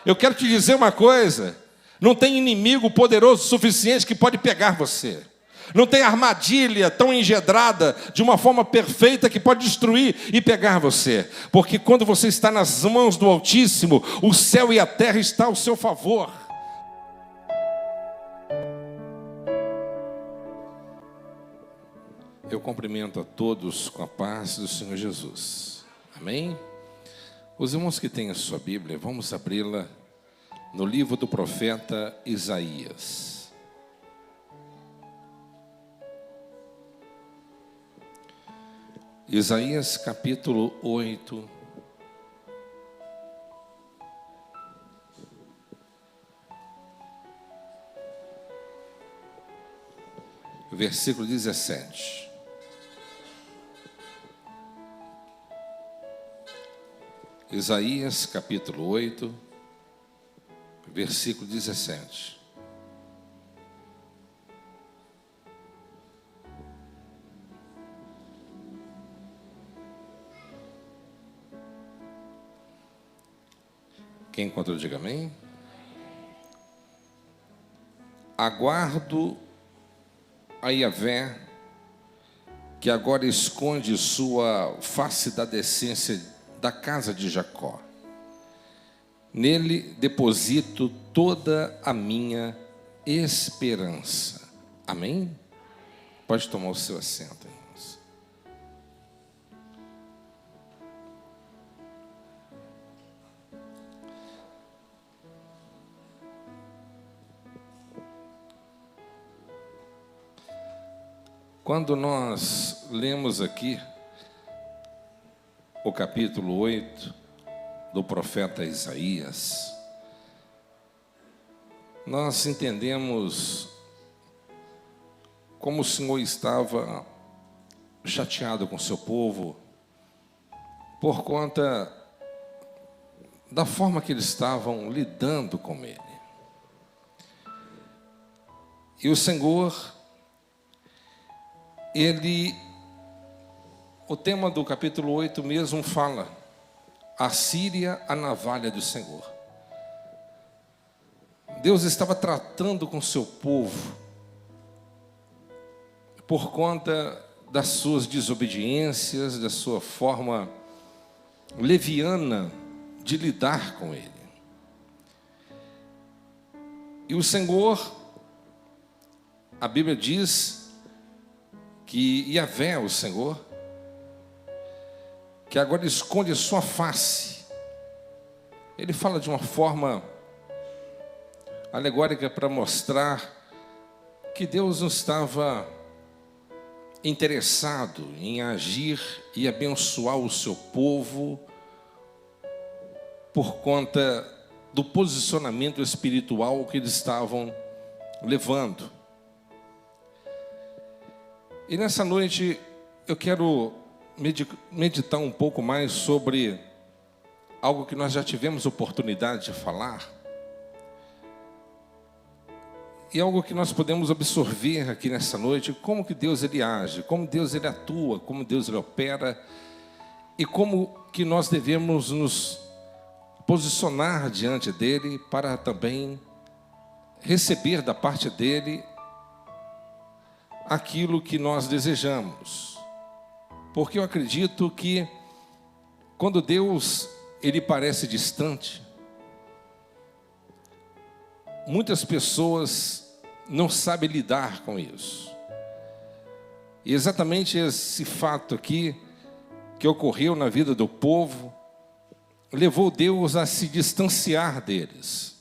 Eu quero te dizer uma coisa: não tem inimigo poderoso o suficiente que pode pegar você. Não tem armadilha tão engedrada de uma forma perfeita que pode destruir e pegar você. Porque quando você está nas mãos do Altíssimo, o céu e a terra estão ao seu favor. Eu cumprimento a todos com a paz do Senhor Jesus. Amém? Os irmãos que têm a sua Bíblia, vamos abri-la no livro do profeta Isaías. Isaías capítulo 8. Versículo 17. Isaías capítulo 8, versículo 17. Quem encontrou, diga amém. Aguardo a Yahvé, que agora esconde sua face da decência da casa de Jacó. Nele deposito toda a minha esperança. Amém? Pode tomar o seu assento, irmãos. Quando nós lemos aqui o capítulo 8 do profeta Isaías, nós entendemos como o Senhor estava chateado com o seu povo por conta da forma que eles estavam lidando com ele. E o Senhor, o tema do capítulo 8 mesmo fala: a Síria, a navalha do Senhor. Deus estava tratando com o seu povo por conta das suas desobediências, da sua forma leviana de lidar com ele. E o Senhor, a Bíblia diz que Yahvé, o Senhor, que agora esconde a sua face. Ele fala de uma forma alegórica para mostrar que Deus não estava interessado em agir e abençoar o seu povo por conta do posicionamento espiritual que eles estavam levando. E nessa noite eu quero meditar um pouco mais sobre algo que nós já tivemos oportunidade de falar, e algo que nós podemos absorver aqui nessa noite: como que Deus ele age, como Deus ele atua, como Deus ele opera, e como que nós devemos nos posicionar diante dele para também receber da parte dele aquilo que nós desejamos. Porque eu acredito que quando Deus ele parece distante, muitas pessoas não sabem lidar com isso. E exatamente esse fato aqui que ocorreu na vida do povo levou Deus a se distanciar deles.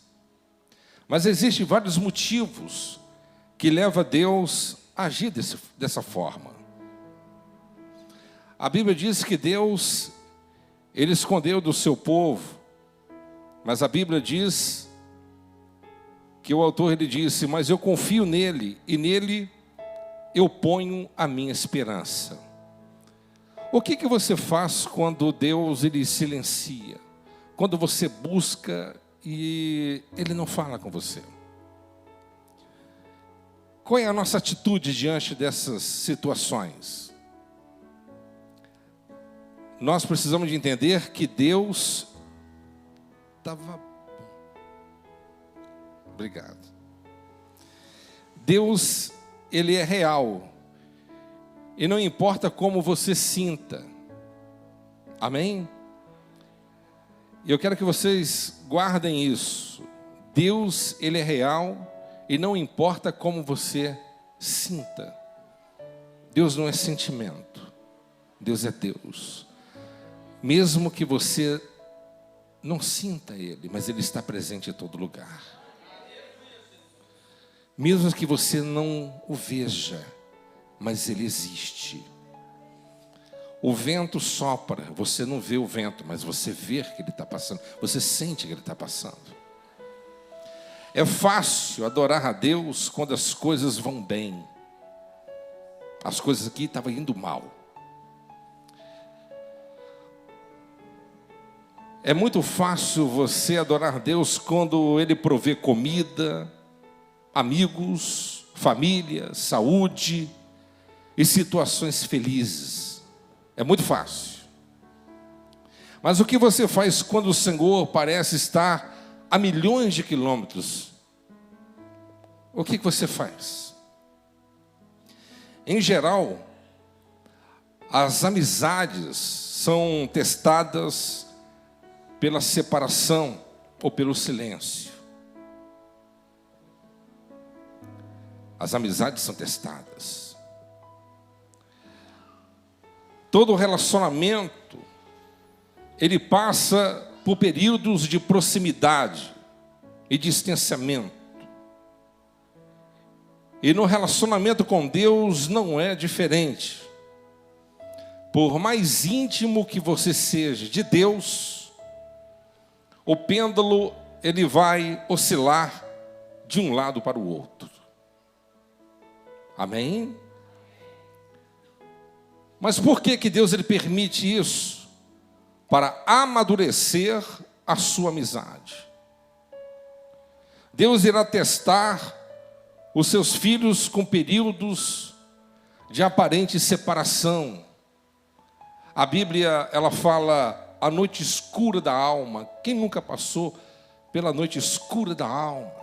Mas existem vários motivos que levam Deus a agir dessa forma. A Bíblia diz que Deus ele escondeu do seu povo, mas a Bíblia diz que o autor ele disse: mas eu confio nele e nele eu ponho a minha esperança. O que você faz quando Deus ele silencia? Quando você busca e ele não fala com você? Qual é a nossa atitude diante dessas situações? Nós precisamos de entender que Deus estava Obrigado. Deus, Ele é real. E não importa como você sinta. Amém? E eu quero que vocês guardem isso. Deus, Ele é real e não importa como você sinta. Deus não é sentimento. Deus é Deus. Mesmo que você não sinta Ele, mas Ele está presente em todo lugar. Mesmo que você não o veja, mas Ele existe. O vento sopra, você não vê o vento, mas você vê que ele está passando, você sente que ele está passando. É fácil adorar a Deus quando as coisas vão bem. As coisas aqui estavam indo mal. É muito fácil você adorar a Deus quando Ele provê comida, amigos, família, saúde e situações felizes. É muito fácil. Mas o que você faz quando o Senhor parece estar a milhões de quilômetros? O que você faz? Em geral, as amizades são testadas pela separação ou pelo silêncio. As amizades são testadas. Todo relacionamento, ele passa por períodos de proximidade e distanciamento. E no relacionamento com Deus não é diferente. Por mais íntimo que você seja de Deus, o pêndulo ele vai oscilar de um lado para o outro. Amém? Mas por que Deus ele permite isso? Para amadurecer a sua amizade. Deus irá testar os seus filhos com períodos de aparente separação. A Bíblia, ela fala a noite escura da alma. Quem nunca passou pela noite escura da alma?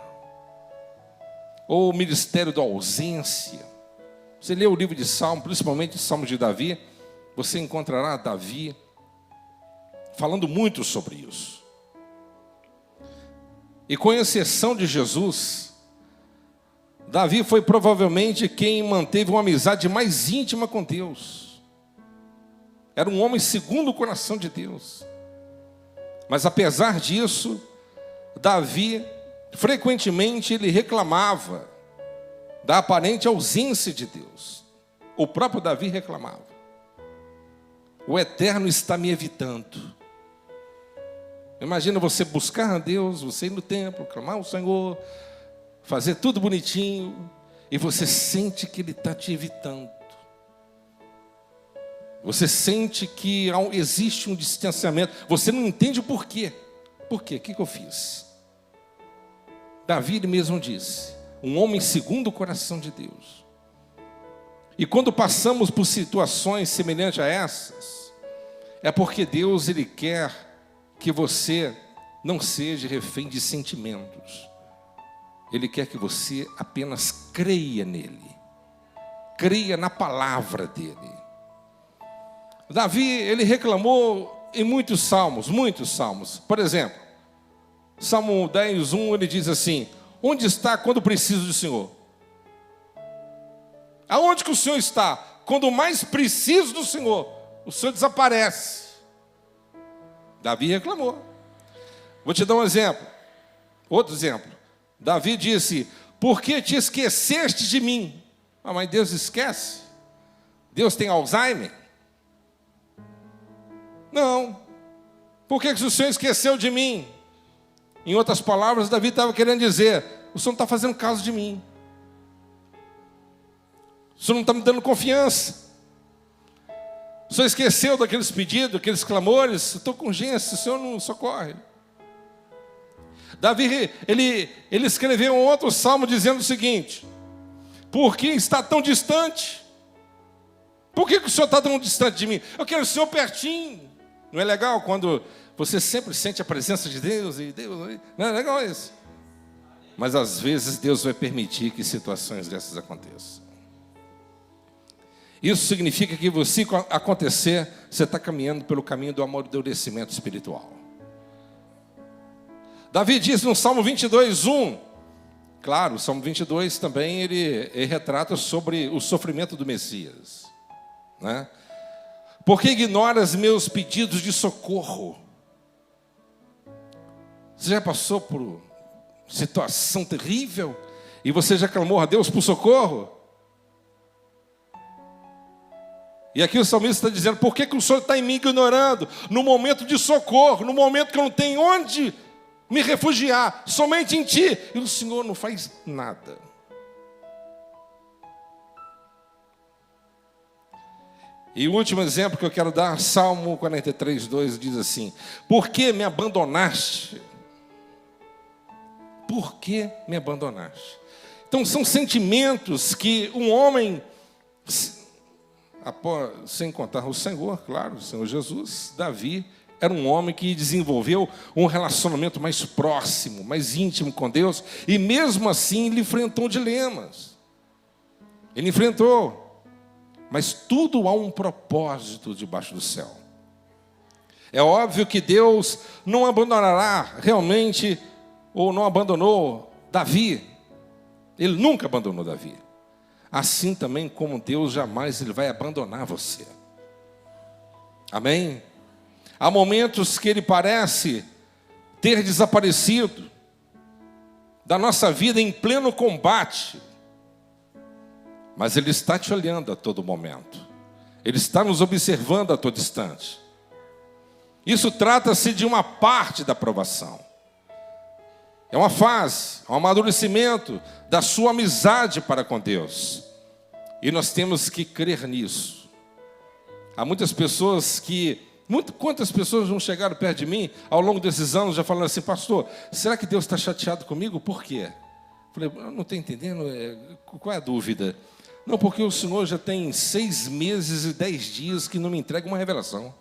Ou o ministério da ausência. Você lê o livro de Salmo, principalmente o Salmo de Davi, você encontrará Davi falando muito sobre isso. E com exceção de Jesus, Davi foi provavelmente quem manteve uma amizade mais íntima com Deus. Era um homem segundo o coração de Deus. Mas apesar disso, Davi, frequentemente ele reclamava da aparente ausência de Deus. O próprio Davi reclamava: o Eterno está me evitando. Imagina você buscar a Deus, você ir no templo, clamar ao Senhor, fazer tudo bonitinho, e você sente que Ele está te evitando. Você sente que existe um distanciamento. Você não entende o porquê. Por quê? O que eu fiz? Davi ele mesmo disse: um homem segundo o coração de Deus. E quando passamos por situações semelhantes a essas, é porque Deus ele quer que você não seja refém de sentimentos. Ele quer que você apenas creia nele. Creia na palavra dele. Davi, ele reclamou em muitos salmos. Por exemplo, Salmo 10:1, ele diz assim: onde está quando preciso do Senhor? Aonde que o Senhor está? Quando mais preciso do Senhor, o Senhor desaparece. Davi reclamou. Vou te dar um exemplo. Outro exemplo. Davi disse: por que te esqueceste de mim? Ah, mas Deus esquece? Deus tem Alzheimer? Não. Por que o Senhor esqueceu de mim? Em outras palavras, Davi estava querendo dizer: o Senhor não está fazendo caso de mim. O Senhor não está me dando confiança. O Senhor esqueceu daqueles pedidos, aqueles clamores. Estou com urgência, o Senhor não socorre. Davi, ele escreveu um outro salmo dizendo o seguinte: por que está tão distante? Por que o Senhor está tão distante de mim? Eu quero o Senhor pertinho. Não é legal quando você sempre sente a presença de Deus? E Deus, não é legal isso? Mas às vezes Deus vai permitir que situações dessas aconteçam. Isso significa que se acontecer, você está caminhando pelo caminho do amadurecimento espiritual. Davi diz no Salmo 22:1, claro, o Salmo 22 também ele retrata sobre o sofrimento do Messias, né? Porque ignoras meus pedidos de socorro. Você já passou por situação terrível e você já clamou a Deus por socorro? E aqui o salmista está dizendo: por que o Senhor está me ignorando no momento de socorro, no momento que eu não tenho onde me refugiar, somente em Ti? E o Senhor não faz nada. E o último exemplo que eu quero dar, Salmo 43:2 diz assim: por que me abandonaste? Por que me abandonaste? Então são sentimentos que um homem, sem contar o Senhor, claro, o Senhor Jesus, Davi era um homem que desenvolveu um relacionamento mais próximo, mais íntimo com Deus, e mesmo assim ele enfrentou dilemas. Ele enfrentou. Mas tudo há um propósito debaixo do céu. É óbvio que Deus não abandonará realmente, ou não abandonou Davi. Ele nunca abandonou Davi. Assim também como Deus jamais ele vai abandonar você. Amém? Há momentos que ele parece ter desaparecido da nossa vida em pleno combate. Mas Ele está te olhando a todo momento. Ele está nos observando a todo instante. Isso trata-se de uma parte da provação. É uma fase, é um amadurecimento da sua amizade para com Deus. E nós temos que crer nisso. Há muitas pessoas quantas pessoas não chegaram perto de mim ao longo desses anos já falando assim: pastor, será que Deus está chateado comigo? Por quê? Eu falei: eu não estou entendendo, qual é a dúvida? Não, porque o Senhor já tem 6 meses e 10 dias que não me entrega uma revelação.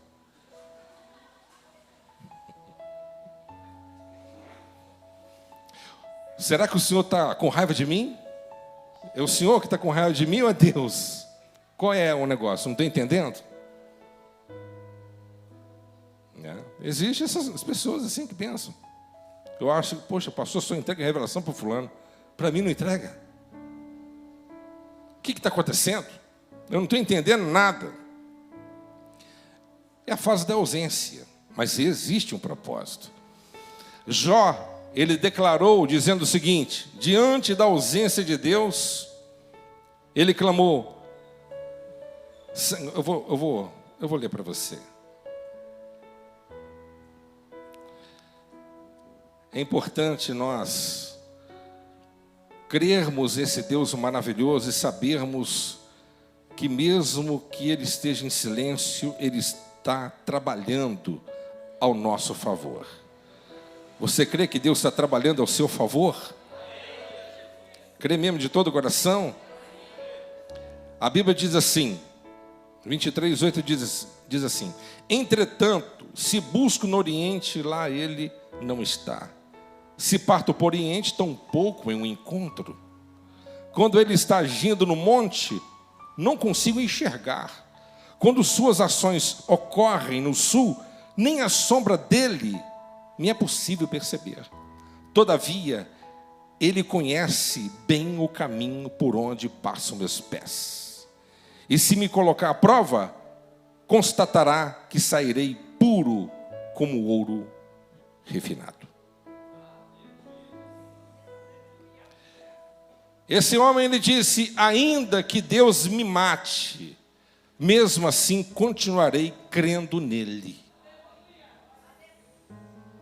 Será que o Senhor está com raiva de mim? É o Senhor que está com raiva de mim ou é Deus? Qual é o negócio? Não estou entendendo? Existem essas pessoas assim que pensam. Eu acho que, poxa, pastor, só entrega a revelação para o fulano. Para mim não entrega. O que está acontecendo? Eu não estou entendendo nada. É a fase da ausência, mas existe um propósito. Jó, ele declarou dizendo o seguinte: diante da ausência de Deus, ele clamou. Eu vou ler para você. É importante nós crermos nesse Deus maravilhoso e sabermos que mesmo que Ele esteja em silêncio, Ele está trabalhando ao nosso favor. Você crê que Deus está trabalhando ao seu favor? Crê mesmo de todo o coração? A Bíblia diz assim, 23:8 diz assim: entretanto, se busco no Oriente, lá Ele não está. Se parto por Oriente, tão pouco em um encontro. Quando Ele está agindo no monte, não consigo enxergar. Quando suas ações ocorrem no sul, nem a sombra dele me é possível perceber. Todavia, Ele conhece bem o caminho por onde passam meus pés. E se me colocar à prova, constatará que sairei puro como ouro refinado. Esse homem, ele disse: ainda que Deus me mate, mesmo assim continuarei crendo nele.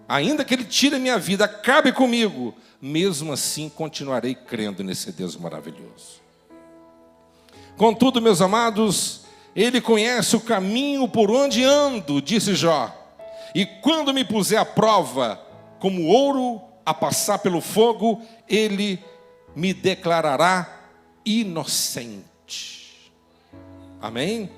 Ainda que Ele tire a minha vida, acabe comigo, mesmo assim continuarei crendo nesse Deus maravilhoso. Contudo, meus amados, Ele conhece o caminho por onde ando, disse Jó. E quando me puser à prova, como ouro a passar pelo fogo, Ele me declarará inocente. Amém?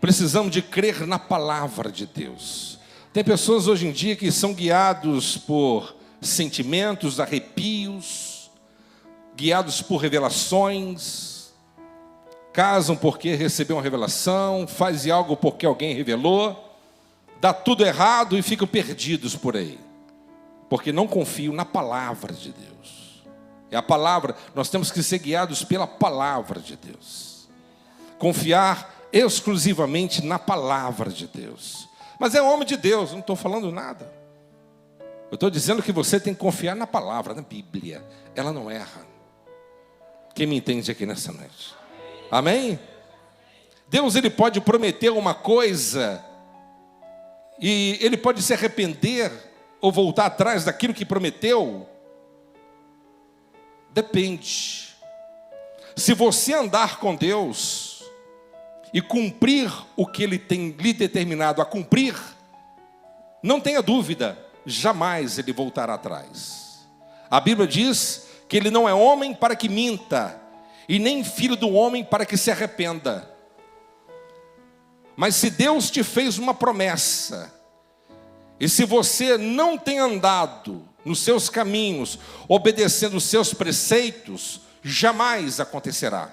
Precisamos de crer na palavra de Deus. Tem pessoas hoje em dia que são guiados por sentimentos, arrepios, guiados por revelações, casam porque recebeu uma revelação, fazem algo porque alguém revelou, dá tudo errado e ficam perdidos por aí, porque não confiam na palavra de Deus. É a palavra, nós temos que ser guiados pela palavra de Deus, confiar exclusivamente na palavra de Deus. Mas é homem de Deus, não estou falando nada. Eu estou dizendo que você tem que confiar na palavra, na Bíblia. Ela não erra. Quem me entende aqui nessa noite? Amém? Deus, Ele pode prometer uma coisa e Ele pode se arrepender ou voltar atrás daquilo que prometeu. Depende. Se você andar com Deus e cumprir o que Ele tem lhe determinado a cumprir, não tenha dúvida, jamais Ele voltará atrás. A Bíblia diz que Ele não é homem para que minta, e nem filho do homem para que se arrependa. Mas se Deus te fez uma promessa, e se você não tem andado nos seus caminhos, obedecendo os seus preceitos, jamais acontecerá,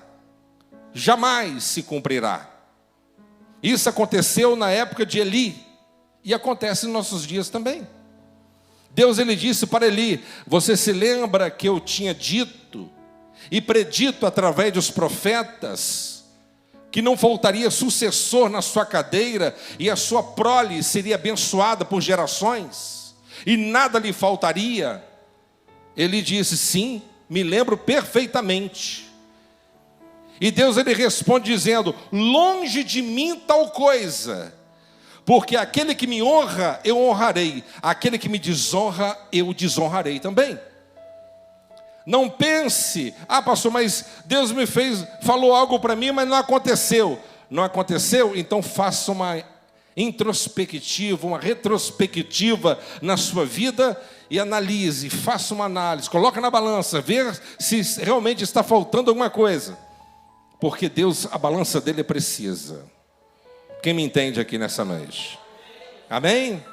jamais se cumprirá. Isso aconteceu na época de Eli, e acontece nos nossos dias também. Deus, Ele disse para Eli: você se lembra que eu tinha dito e predito através dos profetas que não faltaria sucessor na sua cadeira e a sua prole seria abençoada por gerações e nada lhe faltaria? Ele disse: sim, me lembro perfeitamente. E Deus, Ele responde dizendo: longe de mim tal coisa, porque aquele que me honra, eu honrarei, aquele que me desonra, eu desonrarei também. Não pense: ah, pastor, mas Deus me falou algo para mim, mas não aconteceu. Não aconteceu? Então faça uma introspectiva, uma retrospectiva na sua vida e analise, faça uma análise, coloque na balança, veja se realmente está faltando alguma coisa. Porque Deus, a balança dele é precisa. Quem me entende aqui nessa noite? Amém?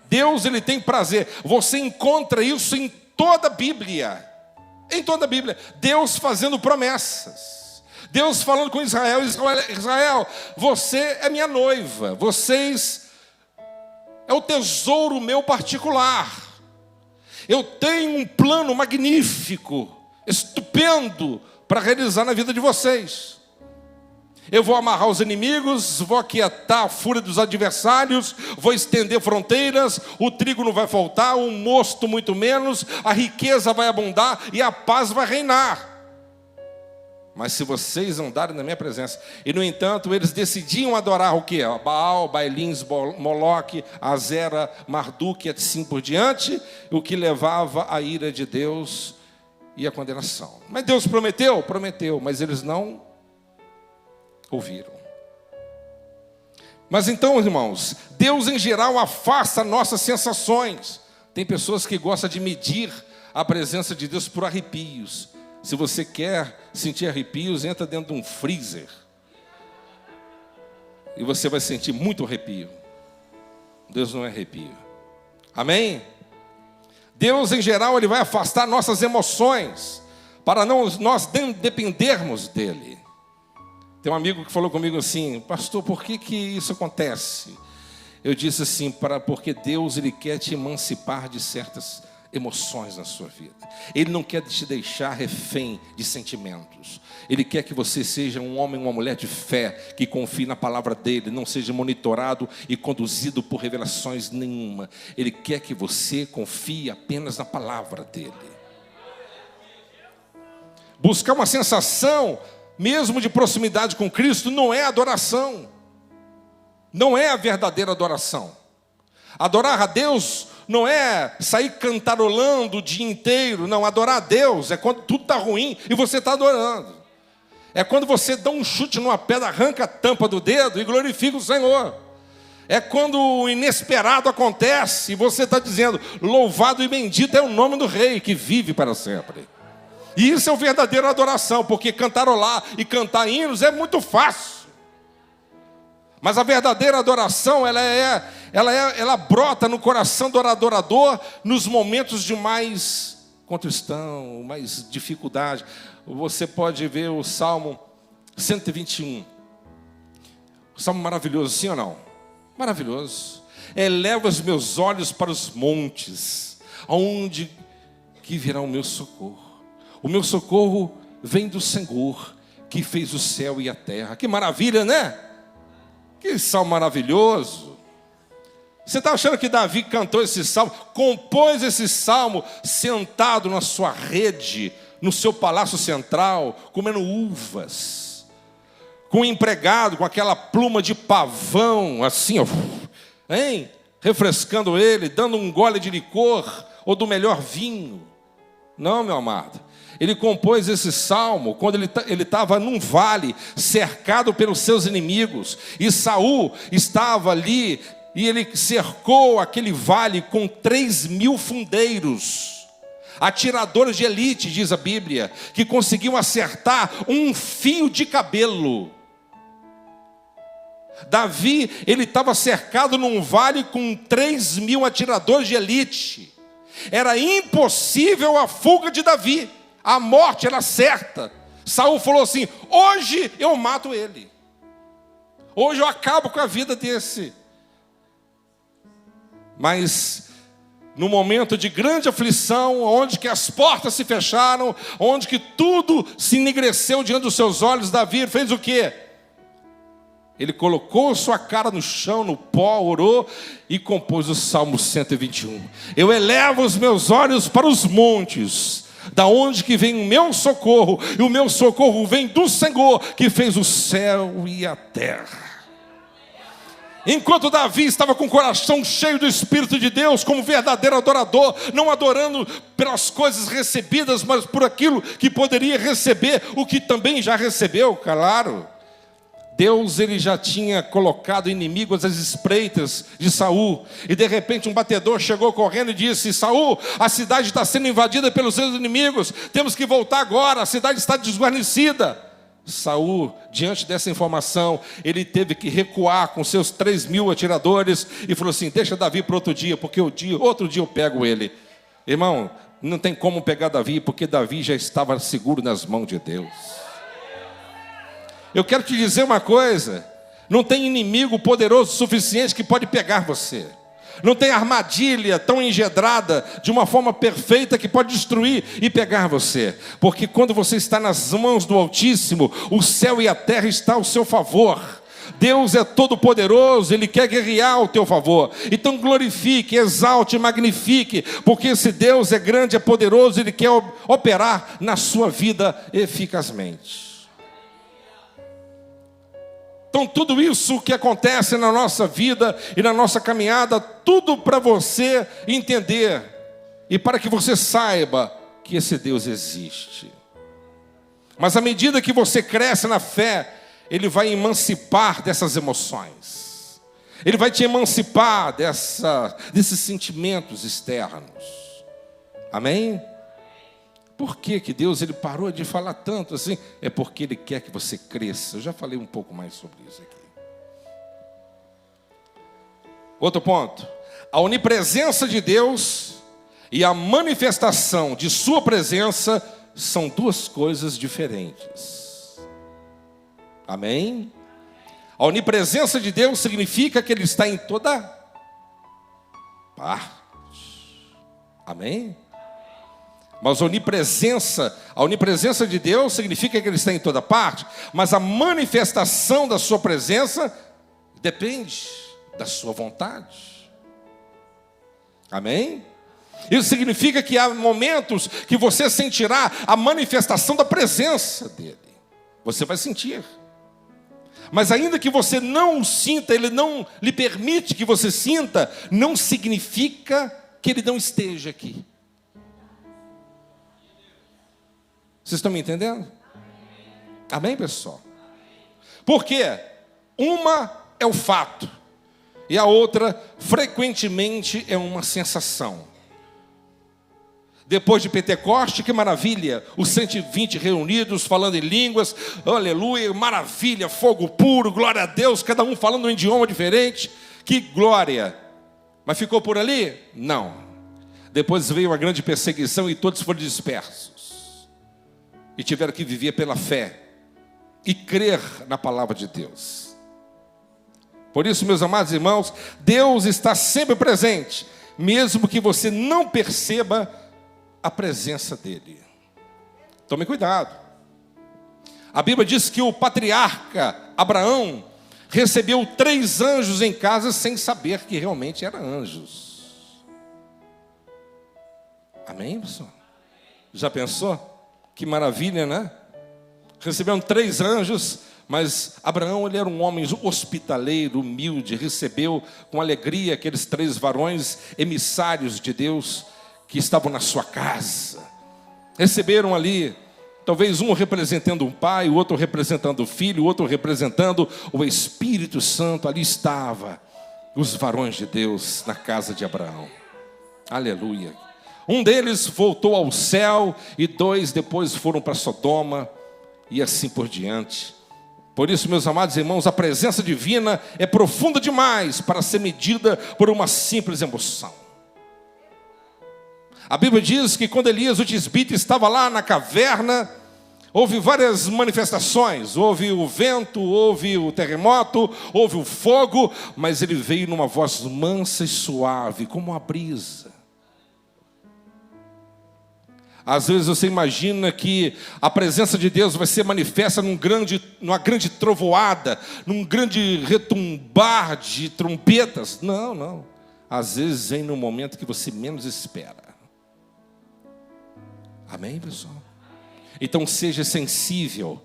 Deus, Ele tem prazer. Você encontra isso em toda a Bíblia. Em toda a Bíblia, Deus fazendo promessas, Deus falando com Israel: Israel, você é minha noiva, vocês é o tesouro meu particular, eu tenho um plano magnífico, estupendo, para realizar na vida de vocês. Eu vou amarrar os inimigos, vou aquietar a fúria dos adversários, vou estender fronteiras, o trigo não vai faltar, o mosto muito menos, a riqueza vai abundar e a paz vai reinar. Mas se vocês andarem na minha presença, e no entanto eles decidiam adorar o quê? Baal, Bailins, Moloque, Azera, Marduk e assim por diante, o que levava à ira de Deus e à condenação. Mas Deus prometeu? Prometeu, mas eles não ouviram. Mas então, irmãos, Deus em geral afasta nossas sensações. Tem pessoas que gostam de medir a presença de Deus por arrepios. Se você quer sentir arrepios, entra dentro de um freezer e você vai sentir muito arrepio. Deus não é arrepio. Amém? Deus em geral, Ele vai afastar nossas emoções para nós dependermos dEle. Tem um amigo que falou comigo assim: pastor, por que isso acontece? Eu disse assim: porque Deus, Ele quer te emancipar de certas emoções na sua vida. Ele não quer te deixar refém de sentimentos. Ele quer que você seja um homem, uma mulher de fé, que confie na palavra dEle, não seja monitorado e conduzido por revelações nenhuma. Ele quer que você confie apenas na palavra dEle. Buscar uma sensação mesmo de proximidade com Cristo não é adoração. Não é a verdadeira adoração. Adorar a Deus não é sair cantarolando o dia inteiro. Não, adorar a Deus é quando tudo está ruim e você está adorando. É quando você dá um chute numa pedra, arranca a tampa do dedo e glorifica o Senhor. É quando o inesperado acontece e você está dizendo: louvado e bendito é o nome do Rei que vive para sempre. E isso é o verdadeiro adoração, porque cantarolar e cantar hinos é muito fácil. Mas a verdadeira adoração, ela brota no coração do adorador nos momentos de mais contristão, mais dificuldade. Você pode ver o Salmo 121. O Salmo maravilhoso, sim ou não? Maravilhoso. Eleva os meus olhos para os montes, aonde que virá o meu socorro. O meu socorro vem do Senhor, que fez o céu e a terra. Que maravilha, né? Que salmo maravilhoso. Você está achando que Davi cantou esse salmo, compôs esse salmo sentado na sua rede, no seu palácio central, comendo uvas, com um empregado com aquela pluma de pavão, assim, ó, hein? Refrescando ele, dando um gole de licor ou do melhor vinho? Não, meu amado. Ele compôs esse salmo quando ele estava num vale, cercado pelos seus inimigos, e Saul estava ali, e ele cercou aquele vale com 3.000 fundeiros, atiradores de elite, diz a Bíblia, que conseguiam acertar um fio de cabelo. Davi, ele estava cercado num vale com 3.000 atiradores de elite. Era impossível a fuga de Davi. A morte era certa. Saul falou assim: hoje eu mato ele. Hoje eu acabo com a vida desse. Mas no momento de grande aflição, onde que as portas se fecharam, onde que tudo se enegreceu diante dos seus olhos, Davi fez o quê? Ele colocou sua cara no chão, no pó, orou e compôs o Salmo 121. Eu elevo os meus olhos para os montes, da onde que vem o meu socorro, e o meu socorro vem do Senhor, que fez o céu e a terra. Enquanto Davi estava com o coração cheio do Espírito de Deus, como verdadeiro adorador, não adorando pelas coisas recebidas, mas por aquilo que poderia receber, o que também já recebeu, claro. Deus, ele já tinha colocado inimigos às espreitas de Saul, e de repente um batedor chegou correndo e disse: Saul, a cidade está sendo invadida pelos seus inimigos, temos que voltar agora, a cidade está desguarnecida. Saul, diante dessa informação, ele teve que recuar com seus 3.000 atiradores, e falou assim: deixa Davi para outro dia, porque outro dia eu pego ele. Irmão, não tem como pegar Davi, porque Davi já estava seguro nas mãos de Deus. Eu quero te dizer uma coisa: não tem inimigo poderoso o suficiente que pode pegar você. Não tem armadilha tão engedrada de uma forma perfeita que pode destruir e pegar você. Porque quando você está nas mãos do Altíssimo, o céu e a terra estão ao seu favor. Deus é todo poderoso, Ele quer guerrear ao teu favor. Então glorifique, exalte, magnifique, porque esse Deus é grande, é poderoso, Ele quer operar na sua vida eficazmente. Então tudo isso que acontece na nossa vida e na nossa caminhada, tudo para você entender e para que você saiba que esse Deus existe. Mas à medida que você cresce na fé, Ele vai emancipar dessas emoções. Ele vai te emancipar desses sentimentos externos. Amém? Por que Deus ele parou de falar tanto assim? É porque Ele quer que você cresça. Eu já falei um pouco mais sobre isso aqui. Outro ponto. A onipresença de Deus e a manifestação de sua presença são duas coisas diferentes. Amém? A onipresença de Deus significa que Ele está em toda parte. Amém? Mas a onipresença de Deus significa que Ele está em toda parte, mas a manifestação da sua presença depende da sua vontade. Amém? Isso significa que há momentos que você sentirá a manifestação da presença dEle. Você vai sentir. Mas ainda que você não o sinta, Ele não lhe permite que você sinta, não significa que Ele não esteja aqui. Vocês estão me entendendo? Amém, pessoal? Porque uma é o fato e a outra frequentemente é uma sensação. Depois de Pentecoste, que maravilha, os 120 reunidos falando em línguas, aleluia, maravilha, fogo puro, glória a Deus, cada um falando um idioma diferente, que glória. Mas ficou por ali? Não. Depois veio a grande perseguição e todos foram dispersos. E tiveram que viver pela fé e crer na palavra de Deus. Por isso, meus amados irmãos, Deus está sempre presente, mesmo que você não perceba a presença dele. Tome cuidado. A Bíblia diz que o patriarca Abraão recebeu 3 anjos em casa sem saber que realmente eram anjos. Amém, pessoal? Já pensou? Que maravilha, né? Receberam 3 anjos, mas Abraão, ele era um homem hospitaleiro, humilde, recebeu com alegria aqueles 3 varões emissários de Deus que estavam na sua casa. Receberam ali, talvez um representando um pai, o outro representando o filho, o outro representando o Espírito Santo. Ali estava os varões de Deus na casa de Abraão. Aleluia. Um deles voltou ao céu e 2 depois foram para Sodoma e assim por diante. Por isso, meus amados irmãos, a presença divina é profunda demais para ser medida por uma simples emoção. A Bíblia diz que quando Elias o tisbita estava lá na caverna, houve várias manifestações. Houve o vento, houve o terremoto, houve o fogo, mas ele veio numa voz mansa e suave, como uma brisa. Às vezes você imagina que a presença de Deus vai ser manifesta numa grande trovoada, num grande retumbar de trombetas. Não, não. Às vezes vem no momento que você menos espera. Amém, pessoal? Então seja sensível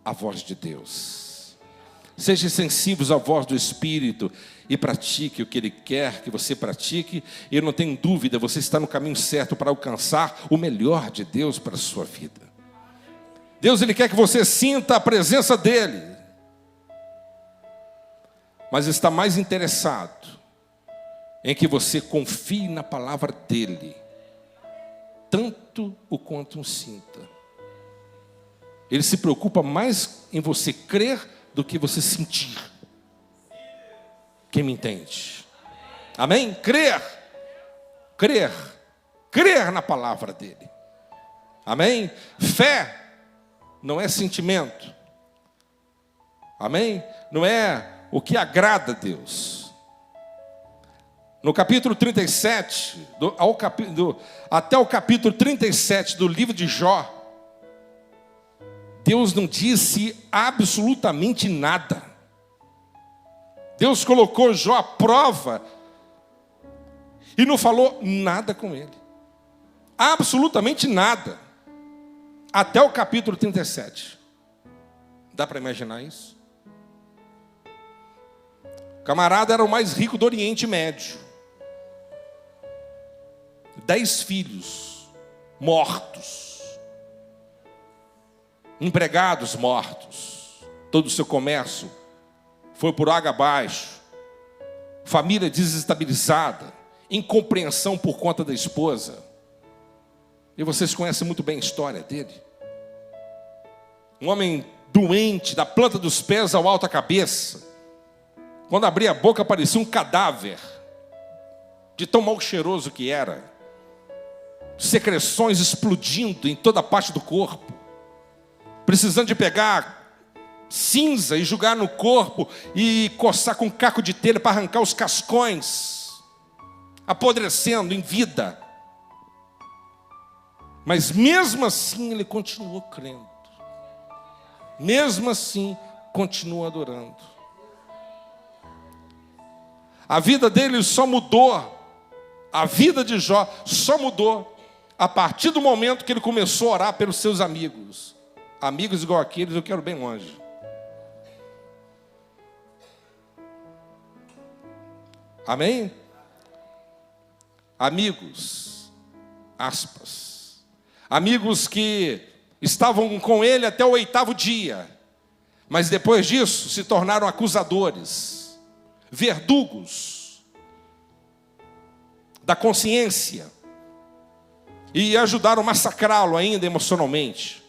à voz de Deus. Seja sensível à voz do Espírito e pratique o que Ele quer que você pratique. E eu não tenho dúvida, você está no caminho certo para alcançar o melhor de Deus para a sua vida. Deus, Ele quer que você sinta a presença dEle, mas está mais interessado em que você confie na palavra dEle, tanto o quanto sinta. Ele se preocupa mais em você crer do que você sentir. Quem me entende? Amém? Crer na palavra dele. Amém? Fé não é sentimento. Amém? Não é o que agrada a Deus. No capítulo 37, até o capítulo 37 do livro de Jó, Deus não disse absolutamente nada. Deus colocou Jó à prova e não falou nada com ele. Absolutamente nada. Até o capítulo 37. Dá para imaginar isso? O camarada era o mais rico do Oriente Médio. 10 filhos mortos. Empregados mortos. Todo o seu comércio foi por água abaixo. Família desestabilizada. Incompreensão por conta da esposa. E vocês conhecem muito bem a história dele. Um homem doente, da planta dos pés ao alto da cabeça. Quando abria a boca parecia um cadáver. De tão mal cheiroso que era. Secreções explodindo em toda a parte do corpo. Precisando de pegar cinza e jogar no corpo e coçar com caco de telha para arrancar os cascões, apodrecendo em vida. Mas mesmo assim ele continuou crendo. Mesmo assim continua adorando. A vida dele só mudou. A vida de Jó só mudou a partir do momento que ele começou a orar pelos seus amigos. Amigos igual aqueles eu quero bem longe. Amém? Amigos, aspas, amigos que estavam com ele até o 8º dia, mas depois disso se tornaram acusadores, verdugos da consciência e ajudaram a massacrá-lo ainda emocionalmente.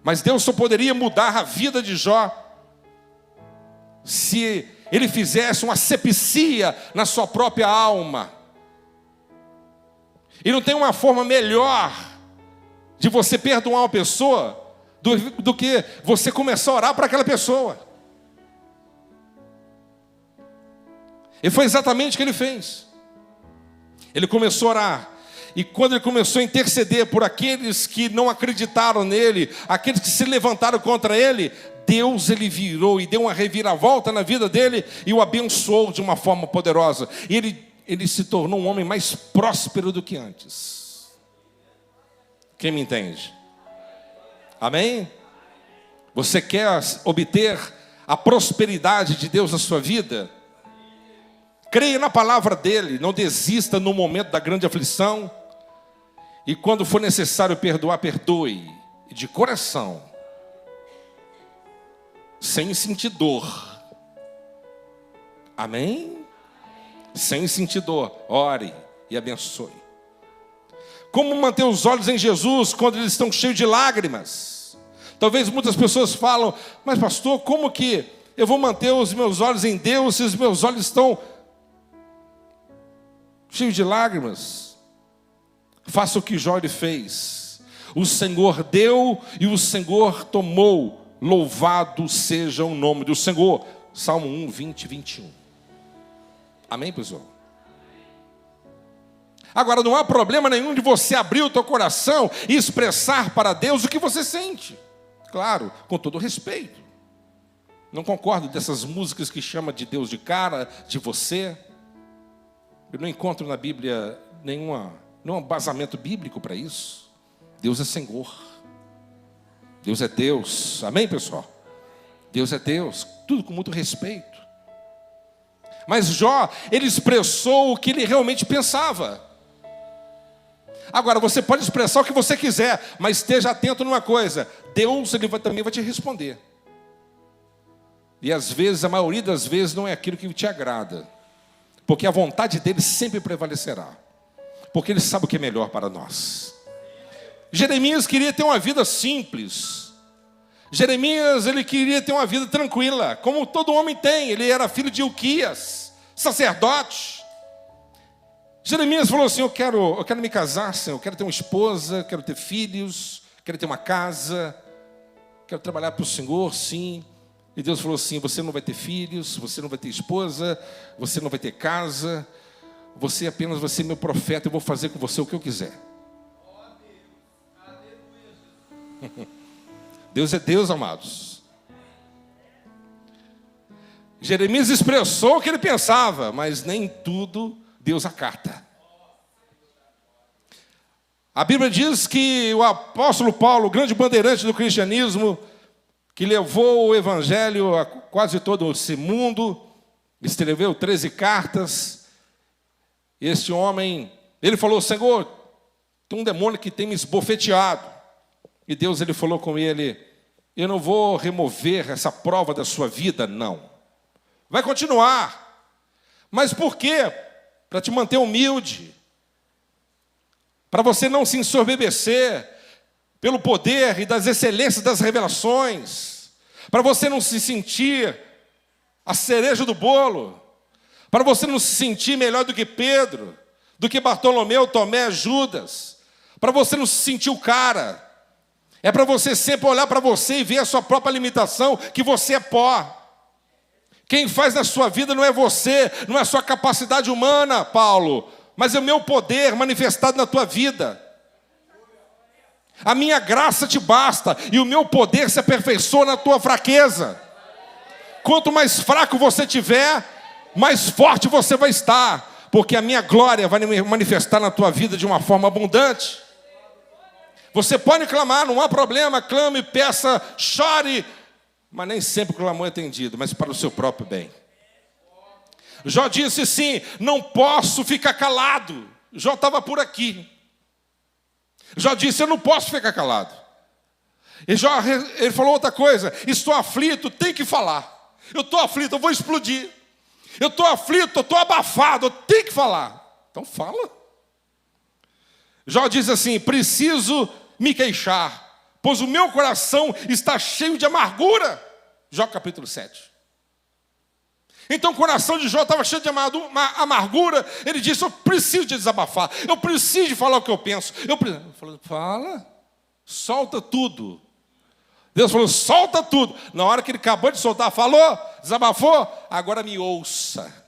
Mas Deus só poderia mudar a vida de Jó se ele fizesse uma asepsia na sua própria alma. E não tem uma forma melhor de você perdoar uma pessoa do que você começar a orar para aquela pessoa. E foi exatamente o que ele fez. Ele começou a orar. E quando ele começou a interceder por aqueles que não acreditaram nele, aqueles que se levantaram contra ele, Deus, ele virou e deu uma reviravolta na vida dele e o abençoou de uma forma poderosa. E ele se tornou um homem mais próspero do que antes. Quem me entende? Amém? Você quer obter a prosperidade de Deus na sua vida? Creia na palavra dele, não desista no momento da grande aflição. E quando for necessário perdoar, perdoe. De coração. Sem sentir dor. Amém? Sem sentir dor. Ore e abençoe. Como manter os olhos em Jesus quando eles estão cheios de lágrimas? Talvez muitas pessoas falam, mas pastor, como que eu vou manter os meus olhos em Deus se os meus olhos estão cheios de lágrimas? Faça o que Jó fez. O Senhor deu e o Senhor tomou. Louvado seja o nome do Senhor. Salmo 1, 20 e 21. Amém, pessoal? Agora, não há problema nenhum de você abrir o teu coração e expressar para Deus o que você sente. Claro, com todo respeito. Não concordo dessas músicas que chamam de Deus de cara, de você. Eu não encontro na Bíblia nenhum embasamento bíblico para isso. Deus é Senhor. Deus é Deus. Amém, pessoal? Deus é Deus. Tudo com muito respeito. Mas Jó, ele expressou o que ele realmente pensava. Agora, você pode expressar o que você quiser, mas esteja atento numa coisa. Deus, também vai te responder. E às vezes, a maioria das vezes, não é aquilo que te agrada. Porque a vontade dele sempre prevalecerá. Porque ele sabe o que é melhor para nós. Jeremias queria ter uma vida simples. Jeremias, ele queria ter uma vida tranquila, como todo homem tem. Ele era filho de Ilquias, sacerdote. Jeremias falou assim, eu quero me casar, Senhor, eu quero ter uma esposa, quero ter filhos, quero ter uma casa, quero trabalhar para o Senhor, sim. E Deus falou assim, você não vai ter filhos, você não vai ter esposa, você não vai ter casa, você apenas vai ser meu profeta, eu vou fazer com você o que eu quiser. Deus é Deus, amados. Jeremias expressou o que ele pensava, mas nem tudo Deus acata. A Bíblia diz que o apóstolo Paulo, o grande bandeirante do cristianismo, que levou o evangelho a quase todo esse mundo, escreveu 13 cartas. Este homem, ele falou, Senhor, tem um demônio que tem me esbofeteado. E Deus, ele falou com ele, eu não vou remover essa prova da sua vida, não. Vai continuar. Mas por quê? Para te manter humilde. Para você não se ensorbebecer pelo poder e das excelências das revelações. Para você não se sentir a cereja do bolo. Para você não se sentir melhor do que Pedro, do que Bartolomeu, Tomé, Judas. Para você não se sentir o cara. É para você sempre olhar para você e ver a sua própria limitação, que você é pó. Quem faz na sua vida não é você, não é a sua capacidade humana, Paulo, mas é o meu poder manifestado na tua vida. A minha graça te basta e o meu poder se aperfeiçoa na tua fraqueza. Quanto mais fraco você tiver, mais forte você vai estar, porque a minha glória vai manifestar na tua vida de uma forma abundante. Você pode clamar, não há problema, clame, peça, chore, mas nem sempre o clamor é atendido, mas para o seu próprio bem. Jó disse sim, não posso ficar calado. Jó estava por aqui. Jó disse, eu não posso ficar calado. E Jó, ele falou outra coisa, estou aflito, tem que falar. Eu estou aflito, eu vou explodir. Eu estou aflito, eu estou abafado, eu tenho que falar. Então fala. Jó diz assim, preciso me queixar, pois o meu coração está cheio de amargura. Jó capítulo 7. Então o coração de Jó estava cheio de amargura. Ele disse: eu preciso de desabafar, eu preciso de falar o que eu penso. Eu falei: fala, solta tudo. Deus falou: solta tudo. Na hora que ele acabou de soltar, falou, desabafou, agora me ouça.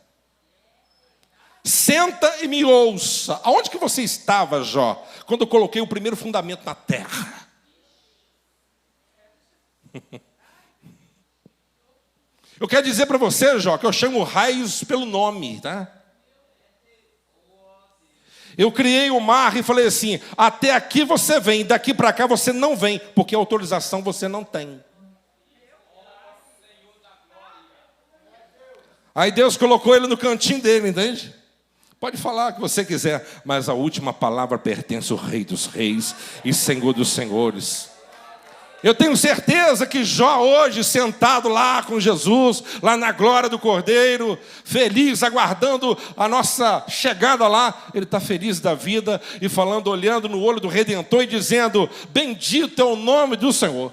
Senta e me ouça. Aonde que você estava, Jó, quando eu coloquei o primeiro fundamento na terra? Eu quero dizer para você, Jó, que eu chamo raios pelo nome, tá? Eu criei o mar e falei assim: até aqui você vem, daqui para cá você não vem, porque autorização você não tem. Aí Deus colocou ele no cantinho dele, entende? Pode falar o que você quiser, mas a última palavra pertence ao Rei dos Reis e Senhor dos Senhores. Eu tenho certeza que Jó hoje, sentado lá com Jesus, lá na glória do Cordeiro, feliz, aguardando a nossa chegada lá, ele está feliz da vida e falando, olhando no olho do Redentor e dizendo: bendito é o nome do Senhor.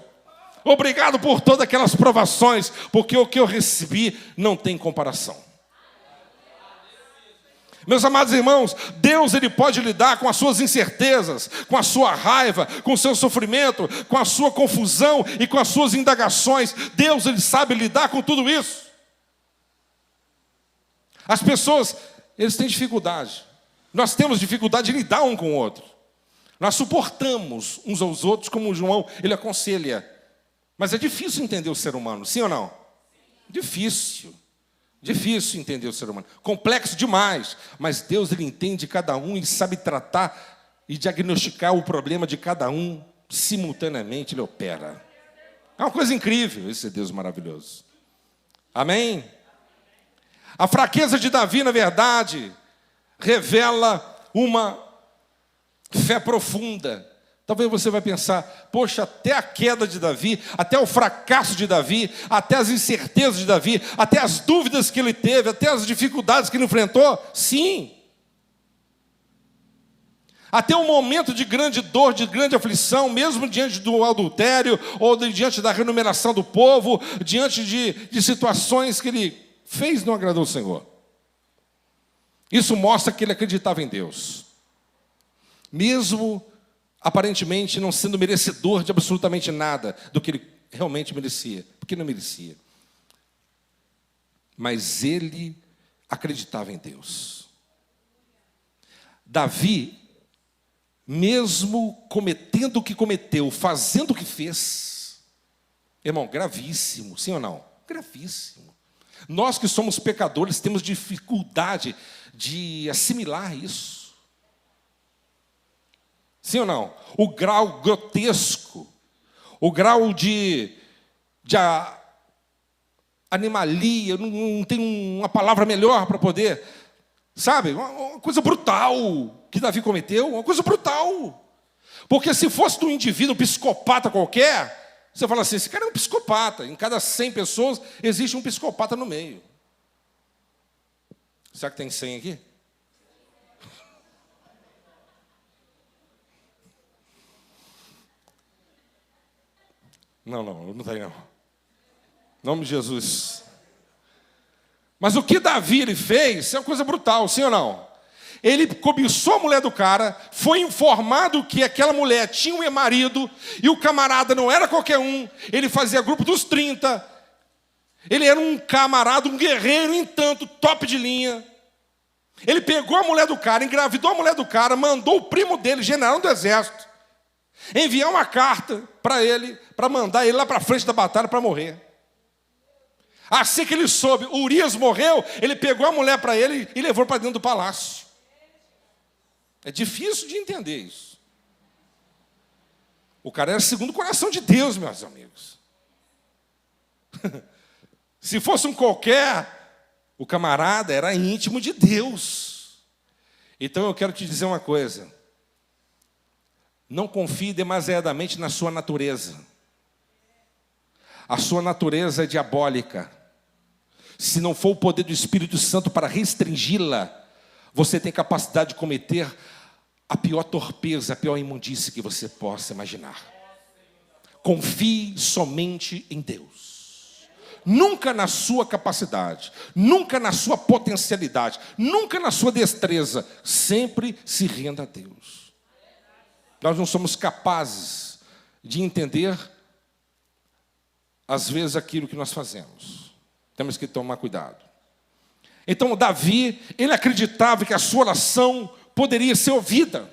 Obrigado por todas aquelas provações, porque o que eu recebi não tem comparação. Meus amados irmãos, Deus ele pode lidar com as suas incertezas, com a sua raiva, com o seu sofrimento, com a sua confusão e com as suas indagações. Deus ele sabe lidar com tudo isso. As pessoas, eles têm dificuldade. Nós temos dificuldade de lidar um com o outro. Nós suportamos uns aos outros, como o João, ele aconselha. Mas é difícil entender o ser humano, sim ou não? Difícil entender o ser humano, complexo demais, mas Deus ele entende cada um e sabe tratar e diagnosticar o problema de cada um, simultaneamente ele opera. É uma coisa incrível esse Deus maravilhoso. Amém? A fraqueza de Davi, na verdade, revela uma fé profunda. Talvez você vai pensar: poxa, até a queda de Davi, até o fracasso de Davi, até as incertezas de Davi, até as dúvidas que ele teve, até as dificuldades que ele enfrentou, sim. Até um momento de grande dor, de grande aflição, mesmo diante do adultério, ou diante da renumeração do povo, diante de situações que ele fez, não agradou o Senhor. Isso mostra que ele acreditava em Deus. Mesmo aparentemente não sendo merecedor de absolutamente nada do que ele realmente merecia, porque não merecia. Mas ele acreditava em Deus. Davi, mesmo cometendo o que cometeu, fazendo o que fez, irmão, gravíssimo, sim ou não? Gravíssimo. Nós que somos pecadores temos dificuldade de assimilar isso. Sim ou não? O grau grotesco, o grau de animalia, não tem uma palavra melhor para poder, sabe? Uma coisa brutal que Davi cometeu, uma coisa brutal. Porque se fosse de um indivíduo, um psicopata qualquer, você fala assim: esse cara é um psicopata. Em cada 100 pessoas existe um psicopata no meio. Será que tem 100 aqui? Não tem não. Em nome de Jesus. Mas o que Davi ele fez é uma coisa brutal, sim ou não? Ele cobiçou a mulher do cara, foi informado que aquela mulher tinha um marido, e o camarada não era qualquer um, ele fazia grupo dos 30, ele era um camarada, um guerreiro, em tanto, top de linha. Ele pegou a mulher do cara, engravidou a mulher do cara, mandou o primo dele, general do exército, enviar uma carta para ele, para mandar ele lá para frente da batalha para morrer. Assim que ele soube, Urias morreu, ele pegou a mulher para ele e levou para dentro do palácio. É difícil de entender isso. O cara era segundo o coração de Deus, meus amigos. Se fosse um qualquer, o camarada era íntimo de Deus. Então eu quero te dizer uma coisa: não confie demasiadamente na sua natureza. A sua natureza é diabólica. Se não for o poder do Espírito Santo para restringi-la, você tem capacidade de cometer a pior torpeza, a pior imundície que você possa imaginar. Confie somente em Deus. nunca na sua capacidade, nunca na sua potencialidade, nunca na sua destreza. Sempre se renda a Deus. Nós não somos capazes de entender, às vezes, aquilo que nós fazemos. Temos que tomar cuidado. Então, Davi, ele acreditava que a sua oração poderia ser ouvida.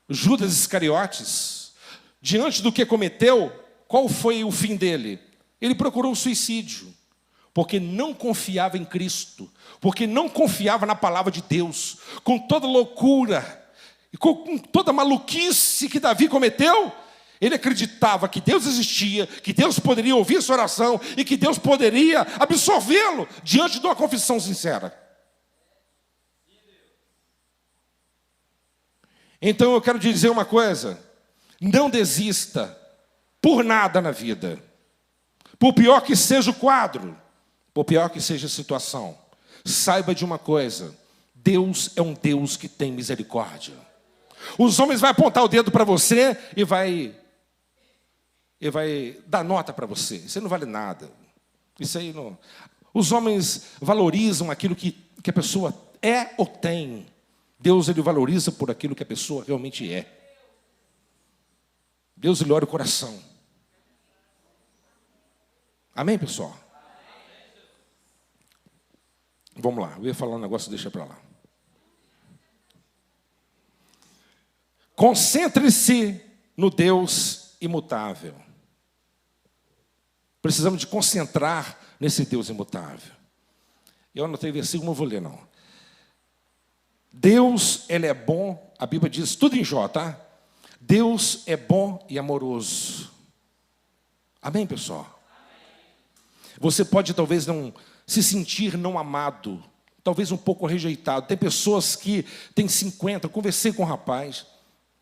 Judas Iscariotes, diante do que cometeu, qual foi o fim dele? Ele procurou o suicídio, porque não confiava em Cristo, porque não confiava na palavra de Deus. Com toda loucura e com toda maluquice que Davi cometeu, ele acreditava que Deus existia, que Deus poderia ouvir sua oração e que Deus poderia absolvê-lo diante de uma confissão sincera. Então eu quero te dizer uma coisa: não desista por nada na vida. Por pior que seja o quadro, por pior que seja a situação, saiba de uma coisa: Deus é um Deus que tem misericórdia. Os homens vão apontar o dedo para você e vai dar nota para você. Isso aí não vale nada. Isso aí não. Os homens valorizam aquilo que a pessoa é ou tem. Deus, ele valoriza por aquilo que a pessoa realmente é. Deus, ele olha o coração. Amém, pessoal? Vamos lá, eu ia falar um negócio, deixa para lá. Concentre-se no Deus imutável. Precisamos de concentrar nesse Deus imutável. Eu anotei versículo, não vou ler não. Deus, ele é bom, a Bíblia diz tudo em Jó, tá? Deus é bom e amoroso. Amém, pessoal? Você pode talvez não se sentir não amado, talvez um pouco rejeitado. Tem pessoas que têm 50, eu conversei com um rapaz,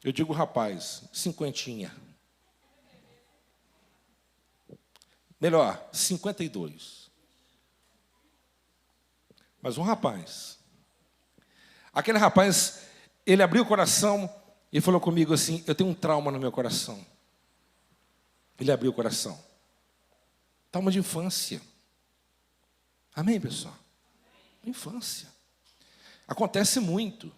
eu digo rapaz, 50. Melhor, 52. Mas um rapaz. Aquele rapaz, ele abriu o coração e falou comigo assim: eu tenho um trauma no meu coração. Ele abriu o coração. Trauma de infância. Amém, pessoal? Infância. Acontece muito.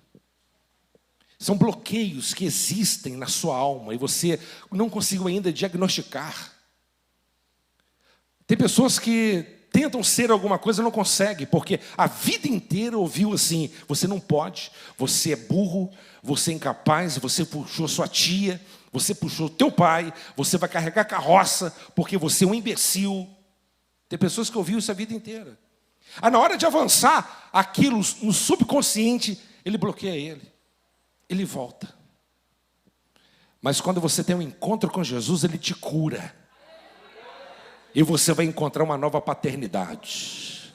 São bloqueios que existem na sua alma e você não conseguiu ainda diagnosticar. Tem pessoas que tentam ser alguma coisa e não conseguem, porque a vida inteira ouviu assim: você não pode, você é burro, você é incapaz, você puxou sua tia, você puxou teu pai, você vai carregar carroça, porque você é um imbecil. Tem pessoas que ouviram isso a vida inteira. Na hora de avançar, aquilo no subconsciente, ele bloqueia ele. Ele volta. Mas quando você tem um encontro com Jesus, ele te cura. E você vai encontrar uma nova paternidade.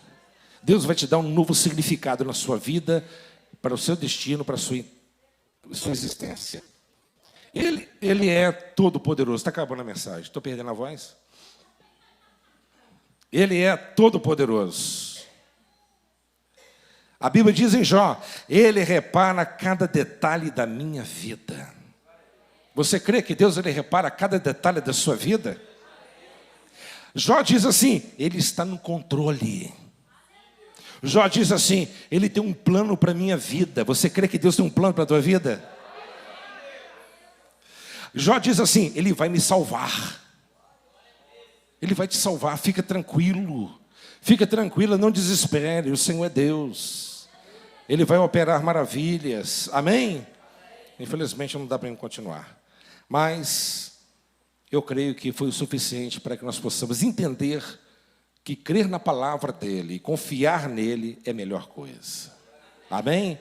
Deus vai te dar um novo significado na sua vida, para o seu destino, para a sua existência. Ele é todo poderoso. Está acabando a mensagem. Estou perdendo a voz? Ele é todo poderoso. A Bíblia diz em Jó: ele repara cada detalhe da minha vida. Você crê que Deus, ele repara cada detalhe da sua vida? Jó diz assim: ele está no controle. Jó diz assim: ele tem um plano para a minha vida. Você crê que Deus tem um plano para a tua vida? Jó diz assim: ele vai me salvar. Ele vai te salvar, fica tranquilo. Fica tranquila, não desespere, o Senhor é Deus. Ele vai operar maravilhas. Amém? Infelizmente não dá para continuar. Mas eu creio que foi o suficiente para que nós possamos entender que crer na palavra dele e confiar nele é a melhor coisa. Amém?